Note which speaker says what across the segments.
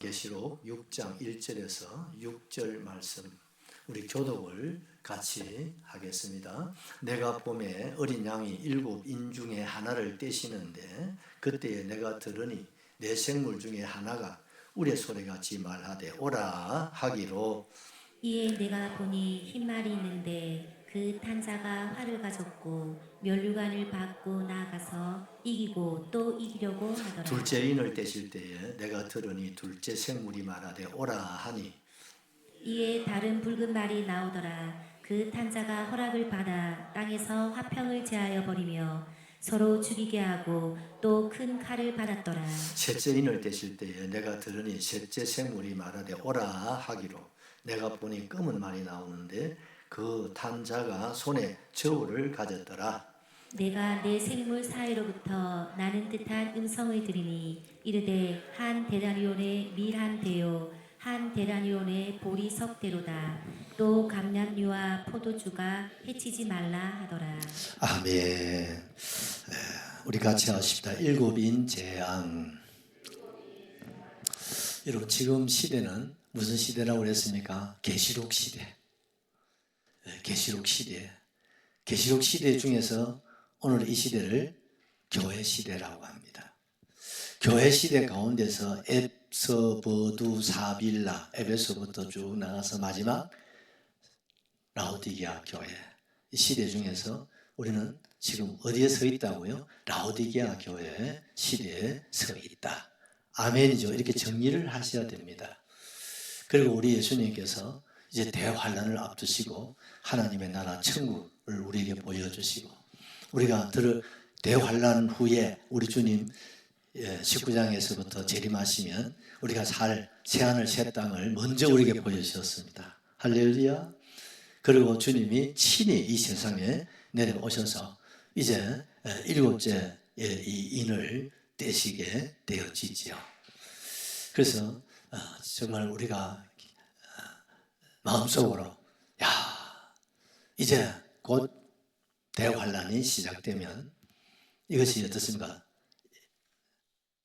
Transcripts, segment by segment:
Speaker 1: 계시록 6장 1절에서 6절 말씀 우리 교독을 같이 하겠습니다. 내가 봄에 어린 양이 7인 중에 하나를 떼시는데 그때에 내가 들으니 내 생물 중에 하나가 우레소리같이 말하되 오라 하기로.
Speaker 2: 이에 내가 보니 흰 말이 있는데 그 탄자가 활을 가졌고 면류관을 받고 나아가서 이기고 또 이기려고 하더라.
Speaker 1: 둘째 인을 떼실 때에 내가 들으니 둘째 생물이 말하되 오라 하니
Speaker 2: 이에 다른 붉은 말이 나오더라. 그 탄자가 허락을 받아 땅에서 화평을 제하여 버리며 서로 죽이게 하고 또 큰 칼을 받았더라.
Speaker 1: 셋째 인을 떼실 때에 내가 들으니 셋째 생물이 말하되 오라 하기로. 내가 보니 검은 말이 나오는데 그 탄자가 손에 저울을 가졌더라.
Speaker 2: 내가 내 생물 사이로부터 나는 듯한 음성을 들으니 이르되 한 데나리온의 밀 한 대요 한 데나리온의 보리 석대로다. 또 감람류와 포도주가 해치지 말라 하더라.
Speaker 1: 아멘. 우리 같이 하십시다. 7인 재앙. 여러분, 지금 시대는 무슨 시대라고 그랬습니까? 계시록 시대. 계시록 시대. 계시록 시대 중에서 오늘 이 시대를 교회 시대라고 합니다. 교회 시대 가운데서 앱서버두 사빌라, 에베소부터 쭉 나가서 마지막 라오디게아 교회. 이 시대 중에서 우리는 지금 어디에 서 있다고요? 라오디게아 교회 시대에 서 있다. 아멘이죠. 이렇게 정리를 하셔야 됩니다. 그리고 우리 예수님께서 이제 대환란을 앞두시고 하나님의 나라 천국을 우리에게 보여주시고 우리가 대환란 후에 우리 주님 19장에서부터 재림하시면 우리가 살 새하늘 새 땅을 먼저 우리에게 보여주셨습니다. 할렐루야. 그리고 주님이 친히 이 세상에 내려오셔서 이제 7째 이 인을 떼시게 되어지지요. 그래서 정말 우리가 마음속으로 이제 곧 대환란이 시작되면 이것이 어떻습니까?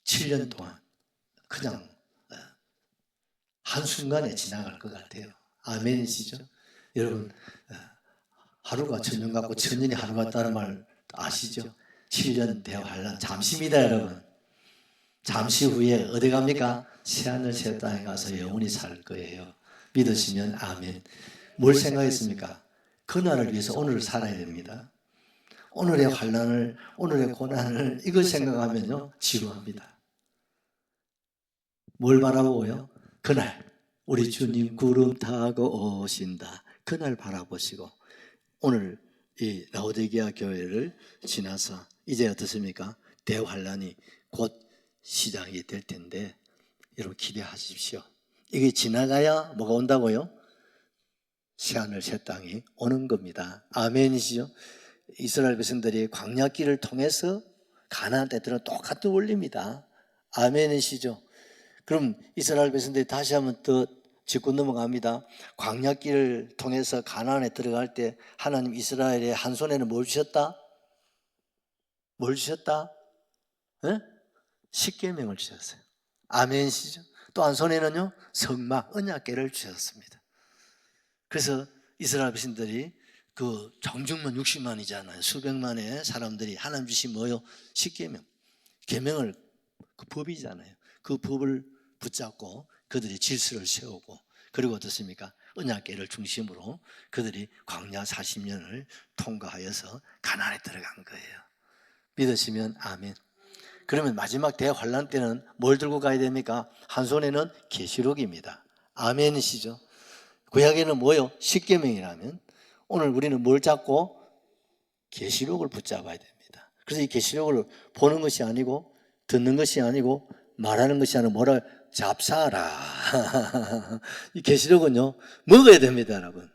Speaker 1: 7년 동안 그냥 한순간에 지나갈 것 같아요. 아멘이시죠? 여러분, 하루가 천년 같고 천년이 하루 같다는 말 아시죠? 7년 대환란 잠시입니다, 여러분. 잠시 후에 어디 갑니까? 새하늘 새 땅에 가서 영원히 살 거예요. 믿으시면 아멘. 뭘 생각했습니까? 그날을 위해서 오늘을 살아야 됩니다. 오늘의 환란을, 오늘의 고난을 이걸 생각하면요 지루합니다. 뭘 바라보고요? 그날 우리 주님 구름 타고 오신다. 그날 바라보시고 오늘 이 라오디게아 교회를 지나서 이제 어떻습니까? 대환란이 곧 시작이 될 텐데 여러분 기대하십시오. 이게 지나가야 뭐가 온다고요? 새하늘 새 땅이 오는 겁니다. 아멘이시죠? 이스라엘 백성들이 광야길을 통해서 가나안 때들은 똑같은 원리입니다. 아멘이시죠? 그럼 이스라엘 백성들이 다시 한번 더 짚고 넘어갑니다. 광야길을 통해서 가나안에 들어갈 때 하나님 이스라엘의 한 손에는 뭘 주셨다? 뭘 주셨다? 네? 십계명을 주셨어요. 아멘이시죠? 또 한 손에는요 성막 언약궤를 주셨습니다. 그래서 이스라엘 백성들이 그 정중만 60만이잖아요. 수백만의 사람들이 하나님 주신 뭐요? 십계명, 계명을 그 법이잖아요. 그 법을 붙잡고 그들이 질서를 세우고 그리고 어떻습니까? 언약궤를 중심으로 그들이 광야 40년을 통과하여서 가나안에 들어간 거예요. 믿으시면 아멘. 그러면 마지막 대환란 때는 뭘 들고 가야 됩니까? 한 손에는 계시록입니다. 아멘이시죠? 구약에는 뭐요? 십계명이라면 오늘 우리는 뭘 잡고? 계시록을 붙잡아야 됩니다. 그래서 이 계시록을 보는 것이 아니고 듣는 것이 아니고 말하는 것이 아니고 뭐라 잡사라. 이 계시록은요 먹어야 됩니다, 여러분.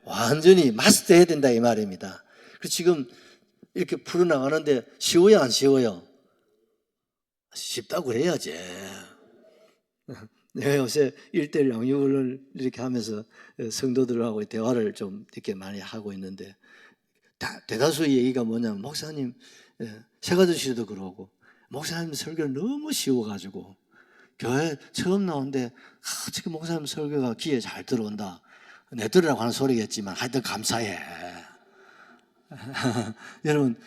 Speaker 1: 완전히 마스터해야 된다 이 말입니다. 그래서 지금 이렇게 풀어나가는데 쉬워요, 안 쉬워요? 쉽다고 해야지. 내가 요새 1:1 양육을 이렇게 하면서 성도들하고 대화를 좀 이렇게 많이 하고 있는데 대다수의 얘기가 뭐냐면 목사님 새가드시도 그러고 목사님 설교는 너무 쉬워가지고 교회 처음 나오는데 지금 목사님 설교가 귀에 잘 들어온다. 내 들으라고 하는 소리겠지만 하여튼 감사해. 여러분,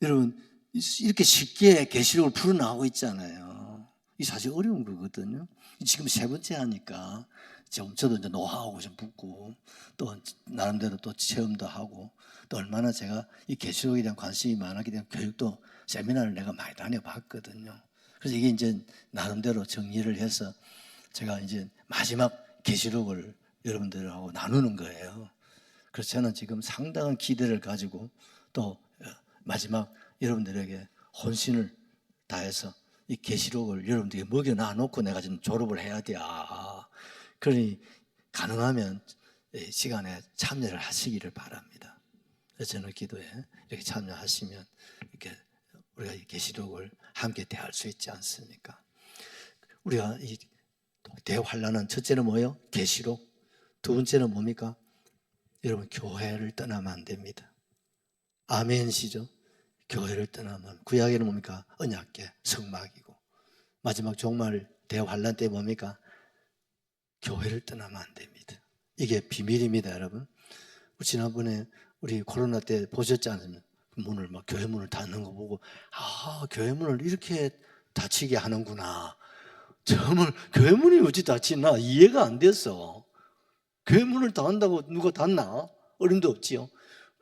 Speaker 1: 여러분 이렇게 쉽게 계시록을 풀어나가고 있잖아요. 이 사실 어려운 거거든요. 지금 세 번째 하니까 저도 이제 노하우고 좀 붙고 또 나름대로 또 체험도 하고 또 얼마나 제가 이 계시록에 대한 관심이 많았기 때문에 교육도 세미나를 내가 많이 다녀봤거든요. 그래서 이게 이제 나름대로 정리를 해서 제가 이제 마지막 계시록을 여러분들하고 나누는 거예요. 그래서 저는 지금 상당한 기대를 가지고 또 마지막 여러분들에게 혼신을 다해서 이 계시록을 여러분들에게 먹여놔 놓고 내가 지금 졸업을 해야 돼. 그러니 가능하면 시간에 참여를 하시기를 바랍니다. 그래서 저는 기도에 이렇게 참여하시면 이렇게 우리가 이 계시록을 함께 대할 수 있지 않습니까? 우리가 이 대환란은 첫째는 뭐예요? 계시록. 두 번째는 뭡니까? 여러분 교회를 떠나면 안 됩니다. 아멘시죠? 교회를 떠나면 구약에는 뭡니까? 언약궤, 성막이고 마지막 종말 대환란 때 뭡니까? 교회를 떠나면 안 됩니다. 이게 비밀입니다, 여러분. 지난번에 우리 코로나 때 보셨지 않습니까? 문을 막 교회 문을 닫는 거 보고 교회 문을 이렇게 닫히게 하는구나. 정말 교회 문이 어찌 닫히나 이해가 안 됐어. 교회 문을 닫는다고 누가 닫나? 어림도 없지요.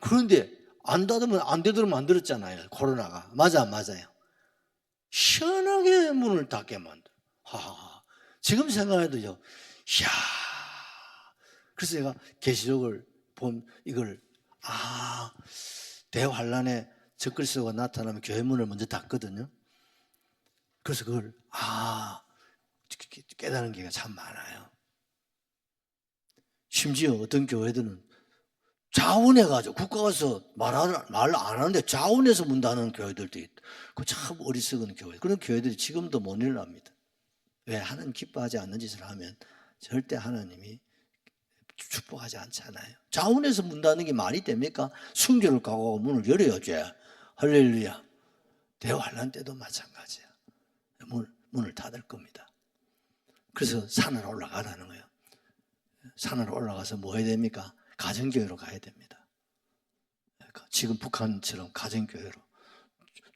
Speaker 1: 그런데 안 닫으면 안 되도록 만들었잖아요. 코로나가. 맞아, 맞아요. 시원하게 문을 닫게 만들어. 지금 생각해도요. 이야. 그래서 제가 계시록을 본 이걸 대환란에 적그리스도가 나타나면 교회 문을 먼저 닫거든요. 그래서 그걸 깨달은 게가 참 많아요. 심지어 어떤 교회들은 자원해가지고 국가 가서 말 안 하는데 자원해서 문 닫는 교회들도 있다. 그 참 어리석은 교회. 그런 교회들이 지금도 못 일어납니다. 왜? 하나님 기뻐하지 않는 짓을 하면 절대 하나님이 축복하지 않잖아요. 자원해서 문 닫는 게 말이 됩니까? 순교를 각오하고 문을 열어야지. 할렐루야. 대환란 때도 마찬가지야. 문을 닫을 겁니다. 그래서 산으로 올라가라는 거예요. 산으로 올라가서 뭐 해야 됩니까? 가정교회로 가야 됩니다. 지금 북한처럼 가정교회로.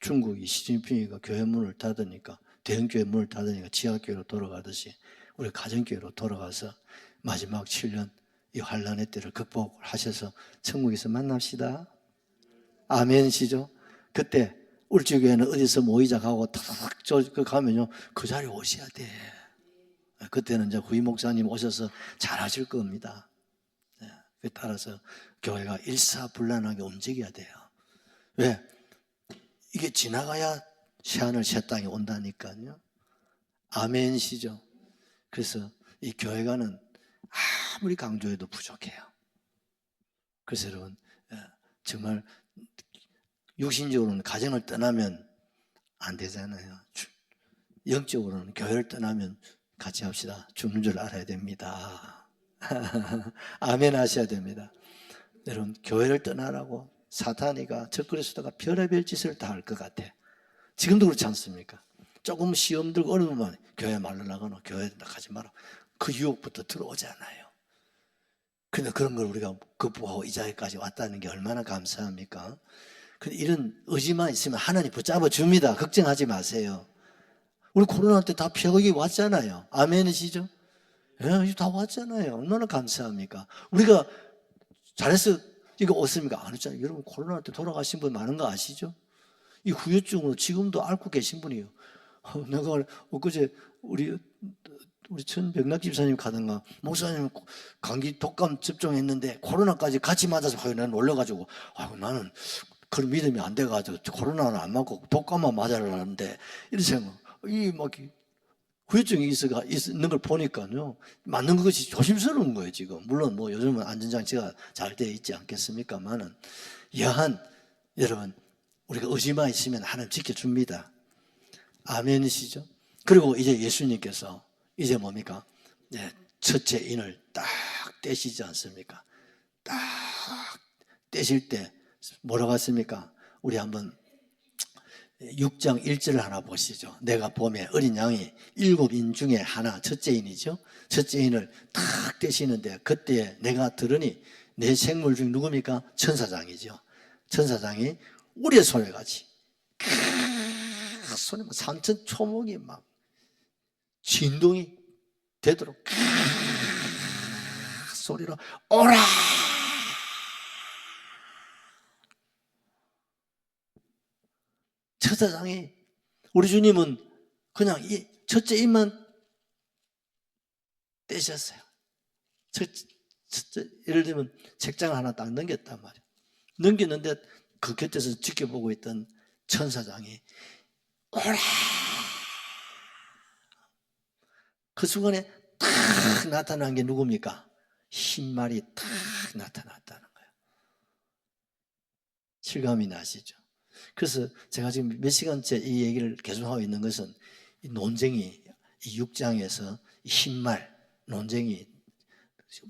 Speaker 1: 중국이 시진핑이가 교회 문을 닫으니까 대형교회 문을 닫으니까 지하교회로 돌아가듯이 우리 가정교회로 돌아가서 마지막 7년 이 환란의 때를 극복하셔서 천국에서 만납시다. 아멘시죠? 그때 울주교회는 어디서 모이자 가고 탁 가면요 그 자리에 오셔야 돼. 그때는 이제 후임 목사님 오셔서 잘하실 겁니다. 따라서 교회가 일사불란하게 움직여야 돼요. 왜? 이게 지나가야 새하늘 새 땅이 온다니까요. 아멘시죠. 그래서 이 교회가는 아무리 강조해도 부족해요. 그래서 여러분 정말 육신적으로는 가정을 떠나면 안 되잖아요. 영적으로는 교회를 떠나면 같이 합시다. 죽는 줄 알아야 됩니다. 아멘 하셔야 됩니다. 여러분 교회를 떠나라고 사탄이가 적그리스도가 별의별 짓을 다 할 것 같아. 지금도 그렇지 않습니까? 조금 시험 들고 어려우면 교회 말로 나가노 교회 나가지 마라. 그 유혹부터 들어오잖아요. 근데 그런 걸 우리가 극복하고 이 자리까지 왔다는 게 얼마나 감사합니까? 근데 이런 의지만 있으면 하나님 붙잡아 줍니다. 걱정하지 마세요. 우리 코로나 때 다 펴기 왔잖아요. 아멘이시죠? 예, 다 왔잖아요. 얼마나 감사합니까? 우리가 잘해서 이거 없습니까? 안 했잖아요. 여러분 코로나 때 돌아가신 분 많은 거 아시죠? 이 후유증으로 지금도 앓고 계신 분이에요. 내가 엊그제 우리 천백낙 집사님 가던가 목사님 감기 독감 접종했는데 코로나까지 같이 맞아서 나는 놀래가지고 나는 그런 믿음이 안 돼가지고 코로나는 안 맞고 독감만 맞으려는데 이런 생각 이막 후유증이 있는 걸 보니까요 맞는 것이 조심스러운 거예요 지금. 물론 뭐 요즘은 안전장치가 잘 되어 있지 않겠습니까만은 여한 여러분 우리가 의지만 있으면 하나님 지켜줍니다. 아멘이시죠? 그리고 이제 예수님께서 이제 뭡니까? 네, 첫째 인을 딱 떼시지 않습니까? 딱 떼실 때 뭐라고 했습니까? 우리 한번 6장 1절을 하나 보시죠. 내가 봄에 어린 양이 7인 중에 하나, 첫째인이죠. 첫째인을 탁 떼시는데 그때 내가 들으니 내 생물 중 누굽니까? 천사장이죠. 천사장이 우레소리같이 소리 막 산천 초목이 막 진동이 되도록 소리로 오라. 천사장이 우리 주님은 그냥 이 첫째 입만 떼셨어요. 첫째, 예를 들면 책장을 하나 딱 넘겼단 말이에요. 넘겼는데 그 곁에서 지켜보고 있던 천사장이 오라. 그 순간에 탁 나타난 게 누굽니까? 흰말이 탁 나타났다는 거예요. 실감이 나시죠? 그래서 제가 지금 몇 시간째 이 얘기를 계속하고 있는 것은 이 논쟁이 이 6장에서 흰말 논쟁이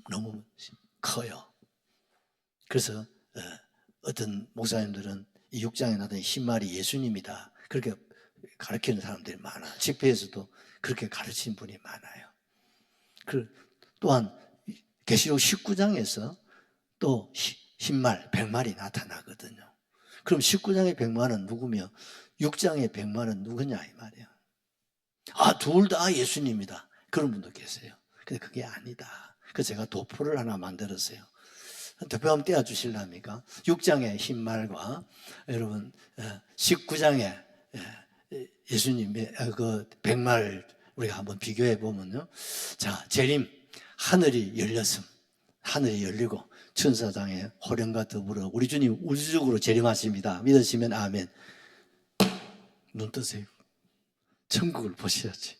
Speaker 1: 너무 커요. 그래서 어떤 목사님들은 이 6장에 나타난 흰말이 예수님이다. 그렇게 가르치는 사람들이 많아. 집회에서도 그렇게 가르치는 분이 많아요. 또한 계시록 19장에서 또 흰말, 백말이 나타나거든요. 그럼 19장의 백만은 누구며 6장의 백만은 누구냐 이 말이에요. 아, 둘 다 예수님이다. 그런 분도 계세요. 근데 그게 아니다. 그래서 제가 도표를 하나 만들었어요. 도표 한번 떼어주실랍니까? 6장의 흰말과 여러분 19장의 예수님의 그 백말 우리가 한번 비교해 보면요. 자, 재림 하늘이 열렸음. 하늘이 열리고 천사장의 호령과 더불어 우리 주님 우주적으로 재림하십니다. 믿으시면 아멘. 눈 뜨세요. 천국을 보셔야지.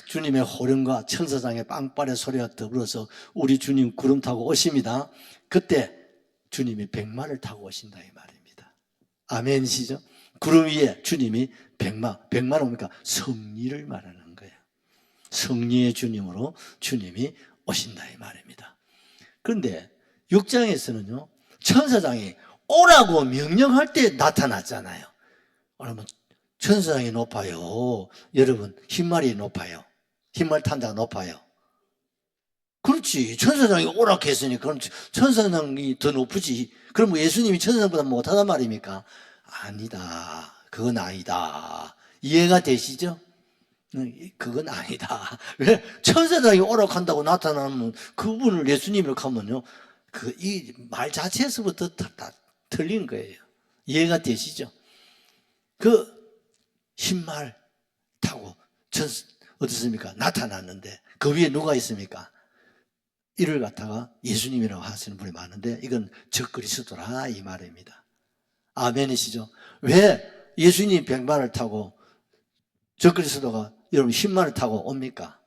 Speaker 1: 주님의 호령과 천사장의 빵빠레 소리가 더불어서 우리 주님 구름 타고 오십니다. 그때 주님이 백마를 타고 오신다 이 말입니다. 아멘이시죠? 구름 위에 주님이 백마는 뭡니까? 승리를 말하는 거예요. 승리의 주님으로 주님이 오신다 이 말입니다. 그런데 6장에서는요. 천사장이 오라고 명령할 때 나타났잖아요. 그러면 천사장이 높아요. 여러분 흰말이 높아요. 흰말 탄 자가 높아요. 그렇지. 천사장이 오라고 했으니까 그럼 천사장이 더 높으지. 그럼 예수님이 천사장보다 못하단 말입니까? 아니다. 그건 아니다. 이해가 되시죠? 그건 아니다. 왜? 천사장이 오라고 한다고 나타나면 그분을 예수님이라고 하면요. 이 말 자체에서부터 다 틀린 거예요. 이해가 되시죠? 그 흰말 타고 어떻습니까? 나타났는데 그 위에 누가 있습니까? 이를 갖다가 예수님이라고 하시는 분이 많은데 이건 적그리스도라 이 말입니다. 아멘이시죠? 왜 예수님 백마를 타고 적그리스도가 여러분 흰말을 타고 옵니까?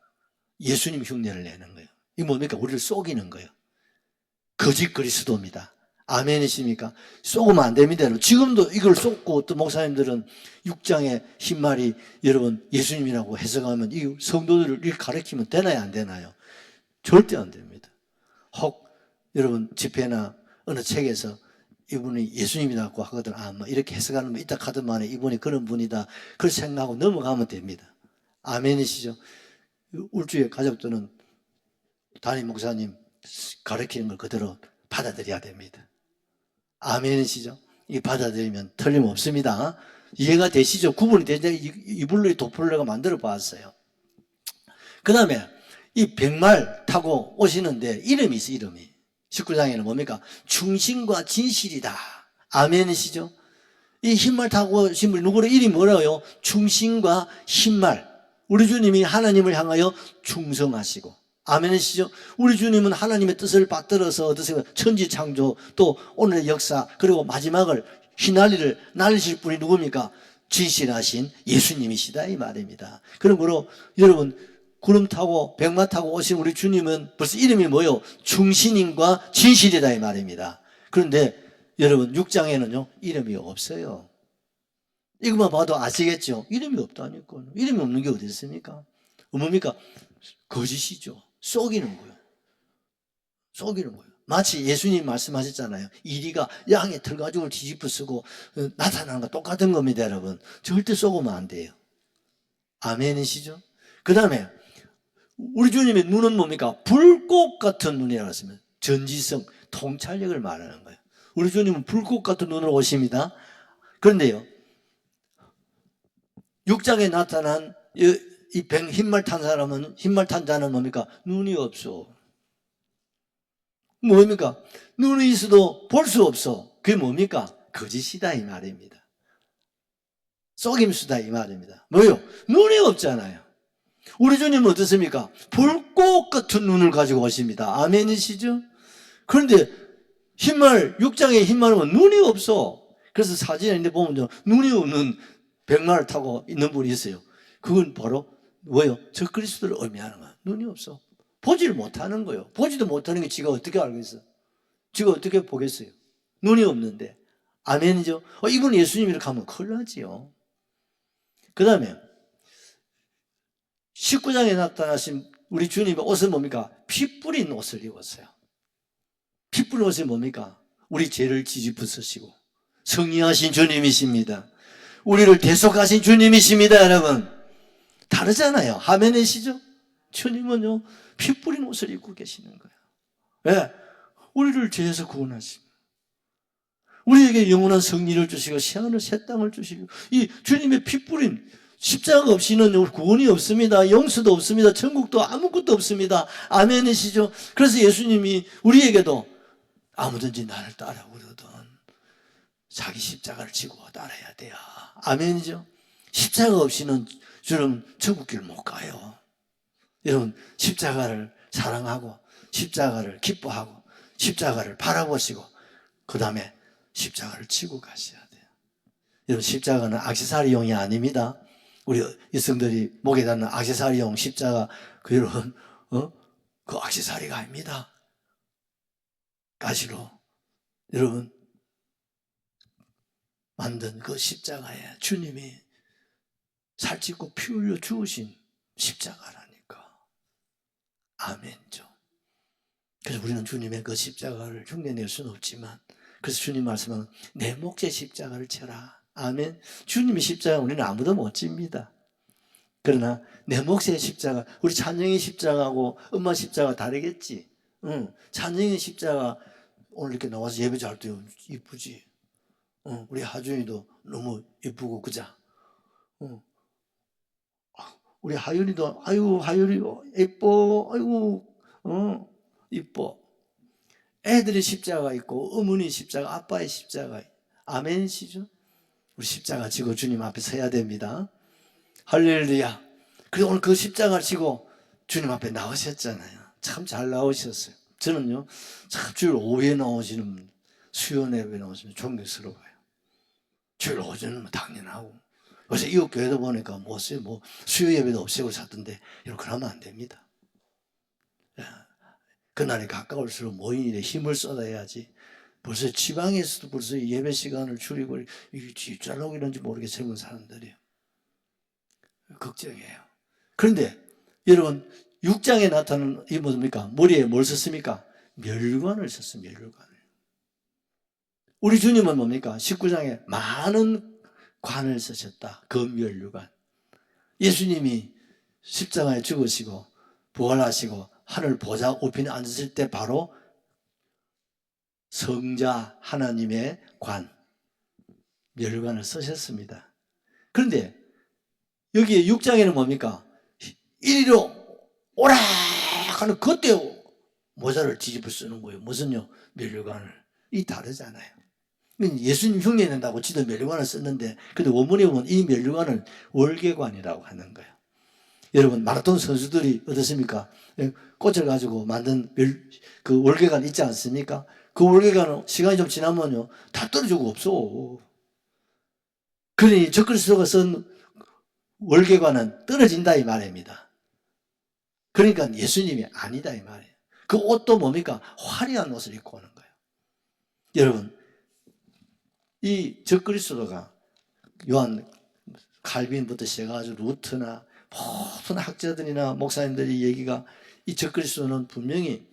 Speaker 1: 예수님 흉내를 내는 거예요. 이게 뭡니까? 우리를 속이는 거예요. 거짓 그리스도입니다. 아멘이십니까? 속으면 안 됩니다. 지금도 이걸 속고 또 목사님들은 6장의 흰말이 여러분 예수님이라고 해석하면 이 성도들을 이렇게 가르치면 되나요? 안 되나요? 절대 안 됩니다. 혹 여러분 집회나 어느 책에서 이분이 예수님이라고 하거든. 아, 뭐 이렇게 해석하는 분 있다 하더만에 이분이 그런 분이다. 그렇게 생각하고 넘어가면 됩니다. 아멘이시죠? 울주의 가족들은 담임 목사님 가르치는 걸 그대로 받아들여야 됩니다. 아멘이시죠? 이 받아들이면 틀림없습니다. 이해가 되시죠? 구분이 되는데 이불로 도표를 내가 만들어 봤어요. 그 다음에 이 백말 타고 오시는데 이름이 있어요. 이름이 19장에는 뭡니까? 충신과 진실이다. 아멘이시죠? 이 흰말 타고 오신 분이 누구로 이름이 뭐라고요? 충신과 흰말. 우리 주님이 하나님을 향하여 충성하시고 아멘이시죠? 우리 주님은 하나님의 뜻을 받들어서 어떠세요? 천지창조 또 오늘의 역사 그리고 마지막을 휘날리를 날리실 분이 누굽니까? 진실하신 예수님이시다 이 말입니다. 그러므로 여러분 구름 타고 백마 타고 오신 우리 주님은 벌써 이름이 뭐요? 충신인과 진실이다 이 말입니다. 그런데 여러분 6장에는요 이름이 없어요. 이것만 봐도 아시겠죠? 이름이 없다니까요. 이름이 없는 게 어디 있습니까? 뭡니까? 거짓이죠. 속이는 거예요. 속이는 거예요. 마치 예수님 말씀하셨잖아요. 이리가 양의 털가죽을 뒤집어 쓰고 나타나는 거 똑같은 겁니다, 여러분. 절대 속으면 안 돼요. 아멘이시죠? 그 다음에 우리 주님의 눈은 뭡니까? 불꽃 같은 눈이라고 했습니다. 전지성, 통찰력을 말하는 거예요. 우리 주님은 불꽃 같은 눈으로 오십니다. 그런데요, 6장에 나타난 이 흰말 탄 사람은, 흰말 탄 자는 뭡니까? 눈이 없어. 뭡니까? 눈이 있어도 볼 수 없어. 그게 뭡니까? 거짓이다 이 말입니다. 속임수다 이 말입니다. 뭐요? 눈이 없잖아요. 우리 주님은 어떻습니까? 불꽃 같은 눈을 가지고 오십니다. 아멘이시죠? 그런데 흰말, 6장에 흰말은 눈이 없어. 그래서 사진에 보면 눈이 없는 백마를 타고 있는 분이 있어요. 그건 바로 뭐예요? 저 그리스도를 의미하는 거야. 눈이 없어. 보지를 못하는 거예요. 보지도 못하는 게 지가 어떻게 알겠어? 지가 어떻게 보겠어요? 눈이 없는데. 아멘이죠? 이분 예수님 이렇게 하면 큰일 나지요. 그 다음에 19장에 나타나신 우리 주님의 옷은 뭡니까? 피 뿌린 옷을 입었어요. 피 뿌린 옷이 뭡니까? 우리 죄를 뒤집어 쓰시고 성리하신 주님이십니다. 우리를 대속하신 주님이십니다, 여러분. 다르잖아요. 아멘이시죠? 주님은요, 피 뿌린 옷을 입고 계시는 거예요. 왜? 우리를 죄에서 구원하시고 우리에게 영원한 성리를 주시고 새하늘 새 땅을 주시고 이 주님의 피 뿌린 십자가 없이는 구원이 없습니다. 용서도 없습니다. 천국도 아무것도 없습니다. 아멘이시죠? 그래서 예수님이 우리에게도 아무든지 나를 따라오거든 자기 십자가를 지고 따라야 돼요. 아멘이죠? 십자가 없이는 주는 천국길 못 가요. 여러분 십자가를 사랑하고 십자가를 기뻐하고 십자가를 바라보시고 그 다음에 십자가를 지고 가셔야 돼요. 여러분 십자가는 액세서리용이 아닙니다. 우리 여성들이 목에 달는 액세서리용 십자가 그 여러분 그 액세서리가 아닙니다. 가시로 여러분 만든 그 십자가에 주님이 살찌고 피 흘려 죽으신 십자가라니까. 아멘죠. 그래서 우리는 주님의 그 십자가를 흉내낼 수는 없지만 그래서 주님 말씀은 내 목제 십자가를 쳐라. 아멘. 주님의 십자가 우리는 아무도 못 집니다. 그러나 내 몫의 십자가, 우리 찬영이 십자가하고 엄마 십자가 다르겠지. 찬영이 십자가 오늘 이렇게 나와서 예배 잘 때 이쁘지. 우리 하준이도 너무 이쁘고 그자. 우리 하윤이도 아이고 하윤이 예뻐, 아이고 이뻐. 애들의 십자가 있고 어머니 십자가, 아빠의 십자가. 아멘이시죠? 우리 십자가 지고 주님 앞에 서야 됩니다. 할렐루야. 그래서 오늘 그 십자가를 지고 주님 앞에 나오셨잖아요. 참 잘 나오셨어요. 저는요, 참 주일 오후에 나오시는 수요 예배 나오시면 존경스러워요. 주일 오전은 당연하고. 요새 이웃 교회도 보니까 뭐 수요 예배도 없애고 샀던데 이렇게 하면 안 됩니다. 그날이 가까울수록 모인 일에 힘을 쏟아야지. 벌써 지방에서도 벌써 예배 시간을 줄이고 이게 뒷잘하고 이런지 모르게 젊은 사람들이에요. 걱정이에요. 그런데 여러분 6장에 나타나는 이 뭡니까? 머리에 뭘 썼습니까? 멸관을 썼어요. 멸관을. 우리 주님은 뭡니까? 19장에 많은 관을 쓰셨다. 금멸류관. 예수님이 십자가에 죽으시고 부활하시고 하늘 보좌 우편에 앉으실 때 바로 성자 하나님의 관, 멸관을 쓰셨습니다. 그런데 여기 6장에는 뭡니까? 이리로 오라 하는 그때 모자를 뒤집어 쓰는 거예요. 무슨요? 멸관을. 이 다르잖아요. 예수님 흉내 낸다고 지도 멸관을 썼는데 근데 원문에 보면 이 멸관을 월계관이라고 하는 거예요. 여러분 마라톤 선수들이 어떻습니까? 꽃을 가지고 만든 그 월계관 있지 않습니까? 그 월계관은 시간이 좀 지나면요 다 떨어지고 없어. 그러니 적그리스도가 쓴 월계관은 떨어진다 이 말입니다. 그러니까 예수님이 아니다 이 말이에요. 그 옷도 뭡니까? 화려한 옷을 입고 오는 거예요. 여러분 이 적그리스도가 요한 칼빈부터 시작해가지고 루트나 모든 학자들이나 목사님들이 얘기가 이 적그리스도는 분명히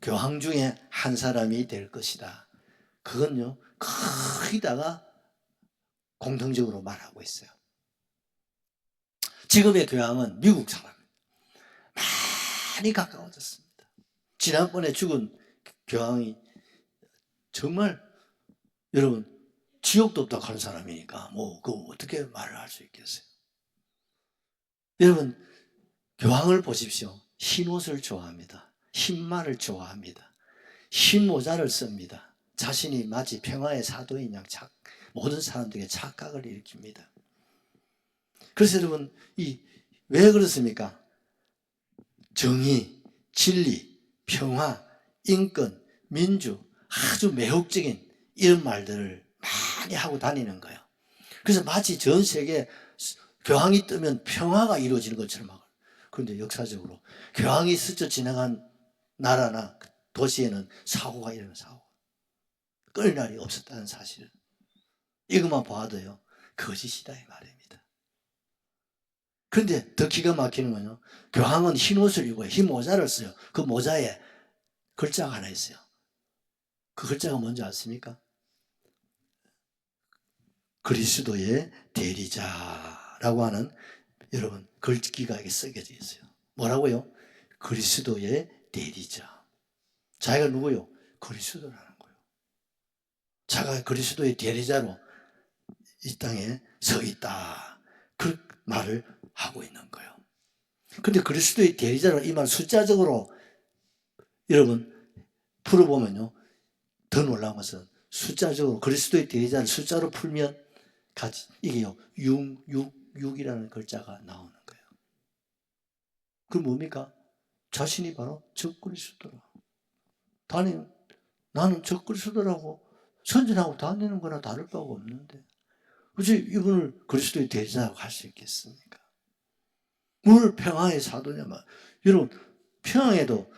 Speaker 1: 교황 중에 한 사람이 될 것이다. 그건요, 거기다가 공통적으로 말하고 있어요. 지금의 교황은 미국 사람, 많이 가까워졌습니다. 지난번에 죽은 교황이 정말 여러분 지옥도 없다고 하는 사람이니까 뭐 그거 어떻게 말을 할 수 있겠어요? 여러분 교황을 보십시오. 흰 옷을 좋아합니다. 흰 말을 좋아합니다. 흰 모자를 씁니다. 자신이 마치 평화의 사도인 양 모든 사람들에게 착각을 일으킵니다. 그래서 여러분 왜 그렇습니까? 정의, 진리, 평화, 인권, 민주 아주 매혹적인 이런 말들을 많이 하고 다니는 거예요. 그래서 마치 전 세계 교황이 뜨면 평화가 이루어지는 것처럼 하고. 그런데 역사적으로 교황이 스쳐 지나간 나라나 도시에는 사고가 일어나는 사고. 끌 날이 없었다는 사실. 이것만 봐도요. 거짓이다 이 말입니다. 그런데 더 기가 막히는 건요. 교황은 흰 옷을 입고 흰 모자를 써요. 그 모자에 글자가 하나 있어요. 그 글자가 뭔지 아십니까? 그리스도의 대리자라고 하는 여러분 글귀가 이렇게 써져 있어요. 뭐라고요? 그리스도의 대리자. 자기가 누구요? 그리스도라는 거예요. 자기가 그리스도의 대리자로 이 땅에 서 있다. 그 말을 하고 있는 거예요. 근데 그리스도의 대리자로 이 말 숫자적으로 여러분 풀어보면요. 더 놀라운 것은 숫자적으로 그리스도의 대리자를 숫자로 풀면 같이 이게요. 666이라는 글자가 나오는 거예요. 그럼 뭡니까? 자신이 바로 적그리스도라. 나는 적그리스도라고 선전하고 다니는 거나 다를 바가 없는데 어찌 이분을 그리스도의 대리자라고 할 수 있겠습니까? 뭘 평화의 사도냐 말. 여러분 평양에도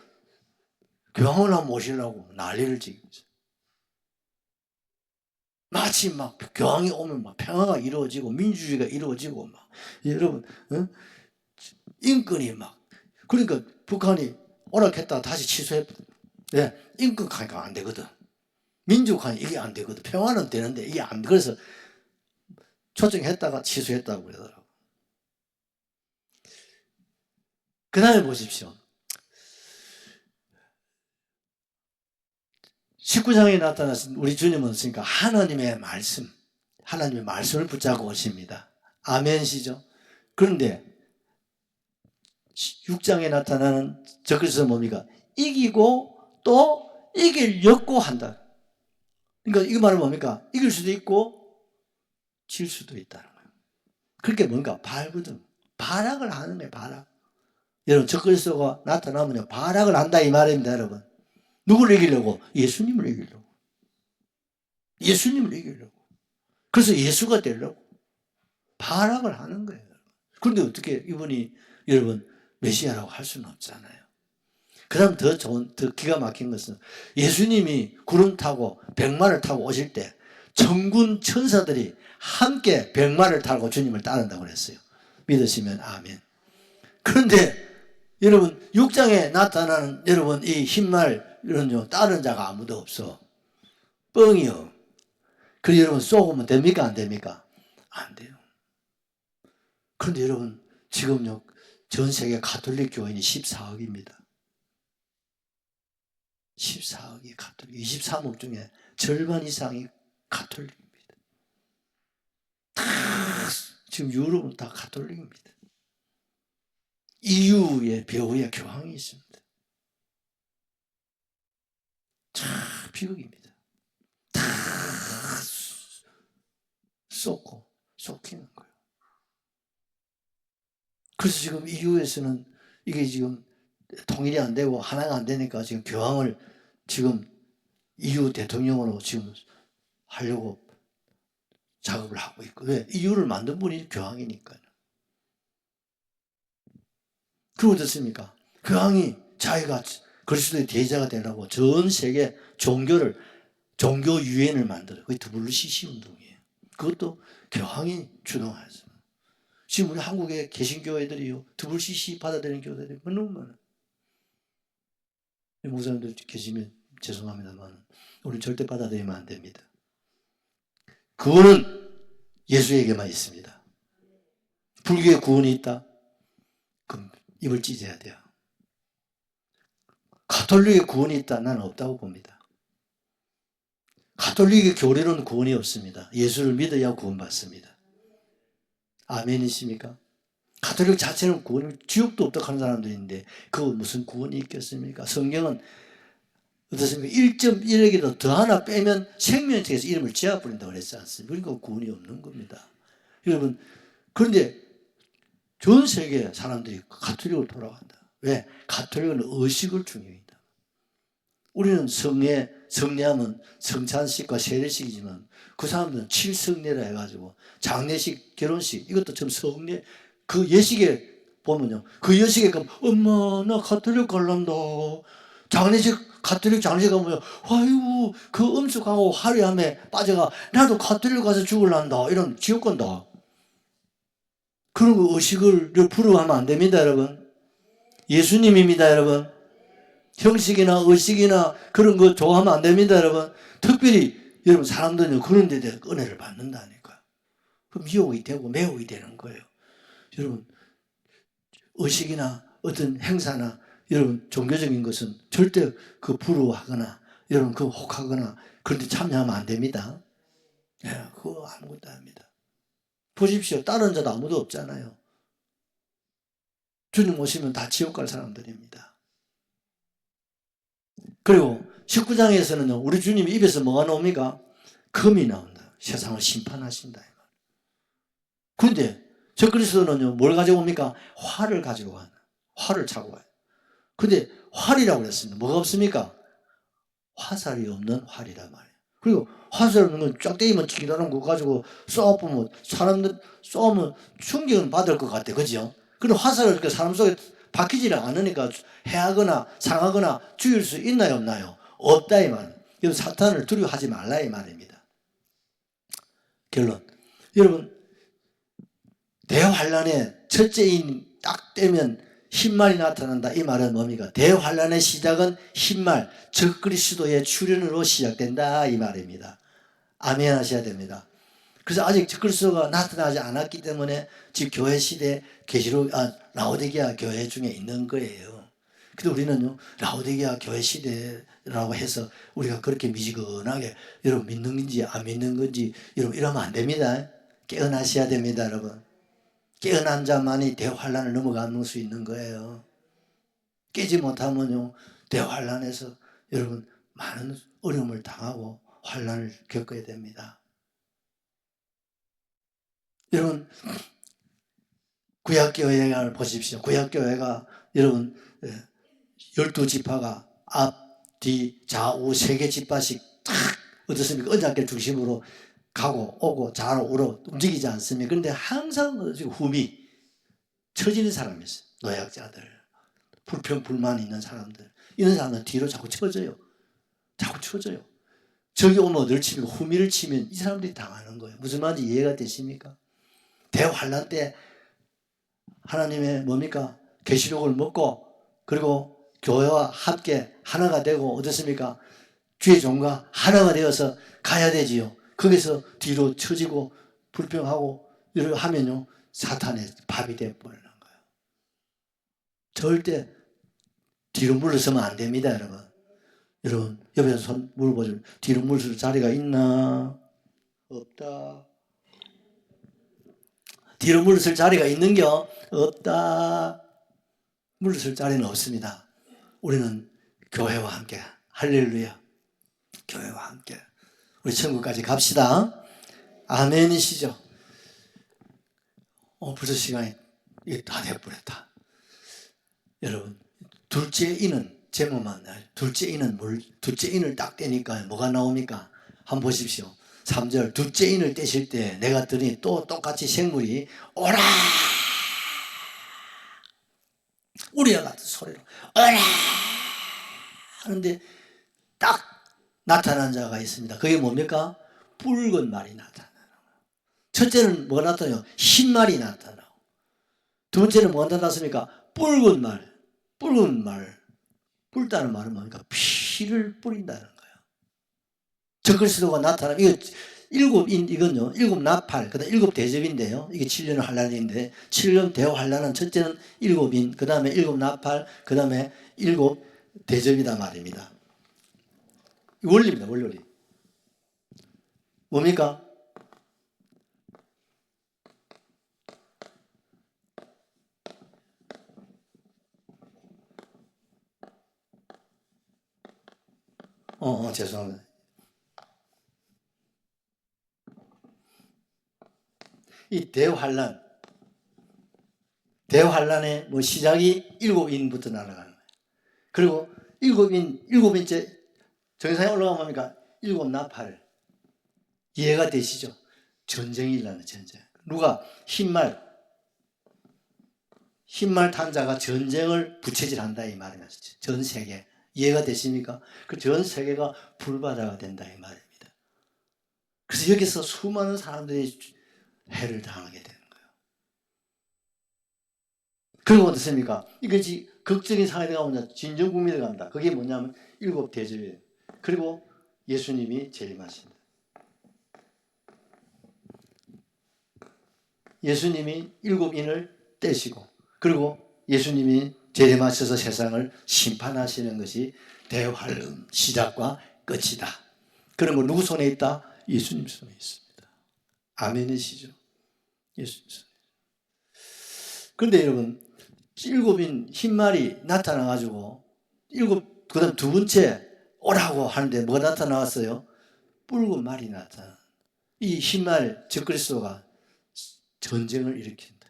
Speaker 1: 교황을 한번 모시려고 난리를 지고 있어요. 마치 막 교황이 오면 막 평화가 이루어지고 민주주의가 이루어지고 막 여러분 인권이 막 그러니까 북한이 오락했다가 다시 취소해. 네, 인권 가니까 안 되거든. 민주화는 이게 안 되거든. 평화는 되는데 이게 안 돼. 그래서 초청했다가 취소했다고 그러더라고. 그 다음에 보십시오. 19장에 나타나신 우리 주님은 그러니까 하나님의 말씀을 붙잡고 오십니다. 아멘시죠. 그런데 6장에 나타나는 적그리스도는 뭡니까? 이기고 또 이기려고 한다. 그러니까 이 말은 뭡니까? 이길 수도 있고 질 수도 있다는 거예요. 그렇게 뭔가 발악을 하는 거예요. 발악. 여러분 적그리스도가 나타나면 발악을 한다 이 말입니다. 여러분. 누구를 이기려고? 예수님을 이기려고. 예수님을 이기려고. 그래서 예수가 되려고 발악을 하는 거예요. 그런데 어떻게 이분이 여러분 메시아라고 할 수는 없잖아요. 그 다음 더 기가 막힌 것은 예수님이 구름 타고 백마를 타고 오실 때 천군 천사들이 함께 백마를 타고 주님을 따른다고 그랬어요. 믿으시면 아멘. 그런데 여러분 6장에 나타나는 여러분 이 흰말 이런 따른 자가 아무도 없어. 뻥이요. 그래서 여러분 쏘면 됩니까 안 됩니까? 안 돼요. 그런데 여러분 지금요 전 세계 가톨릭 교인이 14억입니다. 14억이 가톨릭. 23억 중에 절반 이상이 가톨릭입니다. 다 지금 유럽은 다 가톨릭입니다. EU의 배후에 교황이 있습니다. 참 비극입니다. 다 쏟기는 거예요. 그래서 지금 EU에서는 이게 지금 통일이 안 되고 하나가 안 되니까 지금 교황을 지금 EU 대통령으로 지금 하려고 작업을 하고 있고. 왜? EU를 만든 분이 교황이니까요. 그럼 어떻습니까? 교황이 자기가 그리스도의 대제자가 되려고 전 세계 종교 유엔을 만들어요. 그게 WCC 운동이에요. 그것도 교황이 주동하죠. 지금 우리 한국의 개신교회들이요, WCC 받아들이는 교회들이 너무 많아요. 목사님들 계시면 죄송합니다만 우리는 절대 받아들이면 안 됩니다. 구원은 예수에게만 있습니다. 불교에 구원이 있다? 그럼 입을 찢어야 돼요. 가톨릭에 구원이 있다? 나는 없다고 봅니다. 가톨릭의 교리로는 구원이 없습니다. 예수를 믿어야 구원받습니다. 아멘이십니까? 가톨릭 자체는 구원이, 지옥도 없다고 하는 사람들인데 그거 무슨 구원이 있겠습니까? 성경은 어떻습니까? 1.1에게도 더 하나 빼면 생명책에서 이름을 지어버린다고 그랬지 않습니까? 그러니까 구원이 없는 겁니다. 여러분, 그런데 전 세계 사람들이 가톨릭으로 돌아간다. 왜? 가톨릭은 의식을 중요합니다. 우리는 성례하면 성찬식과 세례식이지만 그 사람들은 칠성례라 해가지고 장례식, 결혼식 이것도 좀 성례, 그 예식에 보면요. 그 예식에 가면 엄마 나 가톨릭 갈란다. 장례식 가톨릭 장례식 가면 아이고 그 음숙하고 화려함에 빠져가 나도 가톨릭 가서 죽을란다. 이런 지옥 간다. 그런 거 의식을 부러워하면 안 됩니다, 여러분. 예수님입니다, 여러분. 형식이나 의식이나 그런 거 좋아하면 안 됩니다, 여러분. 특별히 여러분 사람들은 그런 데 대해서 은혜를 받는다니까요. 그 미혹이 되고 매혹이 되는 거예요. 여러분 의식이나 어떤 행사나 여러분 종교적인 것은 절대 그 부러워하거나 여러분 그 혹하거나 그런 데 참여하면 안 됩니다. 예, 그거 아무것도 아닙니다. 보십시오. 다른 자도 아무도 없잖아요. 주님 오시면 다 지옥 갈 사람들입니다. 그리고 19장에서는요. 우리 주님이 입에서 뭐가 나옵니까? 금이 나온다. 세상을 심판하신다. 그런데 저 그리스도는요. 뭘 가져옵니까? 활을 가지고 가요. 활을 차고 가요. 근데 활이라고 그랬습니다. 뭐가 없습니까? 화살이 없는 활이란 말이에요. 그리고 화살 없는 건 쫙대기만 기다란 거 가지고 쏘아보면 사람들 쏘면 충격은 받을 것 같아. 그죠? 그런데 화살을 이렇게 사람 속에 박히지를 않으니까 해하거나 상하거나 죽일 수 있나요? 없나요? 없다 이 말. 여러분 사탄을 두려워하지 말라 이 말입니다. 결론. 여러분 대환란의 첫째인 딱 되면 흰말이 나타난다. 이 말은 뭡니까? 대환란의 시작은 흰말, 적 그리스도의 출현으로 시작된다. 이 말입니다. 아멘 하셔야 됩니다. 그래서 아직 적 그리스도가 나타나지 않았기 때문에 지금 교회 시대 계시록 라오디게아 교회 중에 있는 거예요. 근데 우리는요 라오디게아 교회 시대라고 해서 우리가 그렇게 미지근하게 여러분 믿는 건지 안 믿는 건지 여러분 이러면 안 됩니다. 깨어나셔야 됩니다, 여러분. 깨어난 자만이 대환란을 넘어가는 수 있는 거예요. 깨지 못하면요 대환란에서 여러분 많은 어려움을 당하고 환란을 겪어야 됩니다. 여러분 구약교회를 보십시오. 구약교회가 여러분 12지파가 앞, 뒤, 좌우 3개 지파씩 탁 어떻습니까? 언약궤 중심으로 가고 오고 좌로 우로 움직이지 않습니까? 그런데 항상 흠이 처지는 사람이 있어요. 노약자들, 불평 불만 있는 사람들, 이런 사람은 뒤로 자꾸 쳐져요. 자꾸 쳐져요. 저기 오면 어디를 치면 후미를 치면 이 사람들이 당하는 거예요. 무슨 말인지 이해가 되십니까? 대환란 때 하나님의 뭡니까? 계시록을 먹고 그리고 교회와 함께 하나가 되고 어떻습니까? 주의 종과 하나가 되어서 가야 되지요. 거기서 뒤로 처지고 불평하고 이렇게 하면요 사탄의 밥이 되어버리는 거예요. 절대 뒤로 물러서면 안 됩니다, 여러분. 여러분 옆에서 손 물어보죠. 뒤로 물러설 자리가 있나? 없다. 뒤로 물러설 자리가 있는겨? 없다. 물러설 자리는 없습니다. 우리는 교회와 함께 할렐루야. 교회와 함께 우리 천국까지 갑시다. 아멘이시죠? 벌써 시간이 다 돼버렸다. 여러분 둘째 인은 제목만 둘째 인은 둘째 인을 딱 떼니까 뭐가 나옵니까? 한번 보십시오. 3절 둘째 인을 떼실 때 내가 들으니 또 똑같이 생물이 오라 우리와 같은 소리로 오라 하는데 딱 나타난 자가 있습니다. 그게 뭡니까? 붉은 말이 나타나요. 첫째는 뭐가 나타나요? 흰 말이 나타나고 두 번째는 뭐가 나타났습니까? 붉은 말, 붉은 말, 뿌리다는 말은 뭡니까? 피를 뿌린다는 거예요. 적그리스도가 나타나면 이거 일곱인 이건요. 일곱 나팔 그다음 일곱 대접인데요. 이게 7년 환란인데 7년 대호 환란은 첫째는 일곱인 그다음에 일곱 나팔 그다음에 일곱 대접이다 말입니다. 원리입니다. 원리. 뭡니까? 죄송합니다. 이 대환란의 뭐 시작이 일곱인부터 날아가는 거예요. 그리고 일곱인째 정상에 올라가면 뭡니까? 일곱 나팔. 이해가 되시죠? 전쟁이 일어나는 전쟁. 누가 흰말 탄 자가 전쟁을 부채질한다 이 말입니다. 전 세계. 이해가 되십니까? 그 전 세계가 불바다가 된다 이 말입니다. 그래서 여기서 수많은 사람들이 해를 당하게 되는 거예요. 그리고 어떻습니까? 이것이 극적인 상황이 가면 진정국민을 갑니다. 그게 뭐냐면 일곱 대접이에요. 그리고 예수님이 재림하십니다. 예수님이 일곱 인을 떼시고 그리고 예수님이 재림하셔서 세상을 심판하시는 것이 대환란 시작과 끝이다. 그런 거 누구 손에 있다? 예수님 손에 있습니다. 아멘이시죠? 예수님 손에. 그런데 여러분 일곱인 흰말이 나타나가지고 그다음 두 번째 오라고 하는데 뭐가 나타나왔어요? 붉은 말이 나타나. 이 흰말 적그리스도가 전쟁을 일으킨다.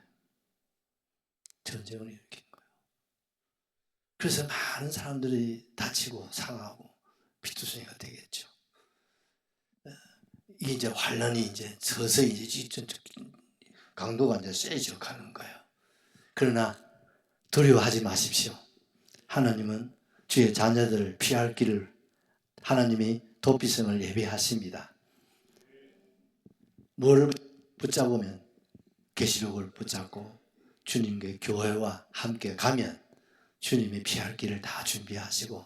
Speaker 1: 전쟁을 일으킨 거예요. 그래서 많은 사람들이 다치고 상하고 피투성이가 되겠죠. 이게 이제 환란이 이제 서서히 이제 강도가 이제 세져 가는 거예요. 그러나 두려워하지 마십시오. 하나님은 주의 자녀들을 피할 길을 하나님이 도피성을 예비하십니다. 뭐를 붙잡으면 계시록을 붙잡고 주님께 교회와 함께 가면 주님이 피할 길을 다 준비하시고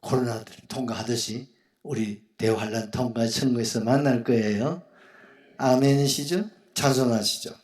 Speaker 1: 코로나를 통과하듯이 우리 대환란 통과 천국에서 만날 거예요. 아멘이시죠? 찬송하시죠.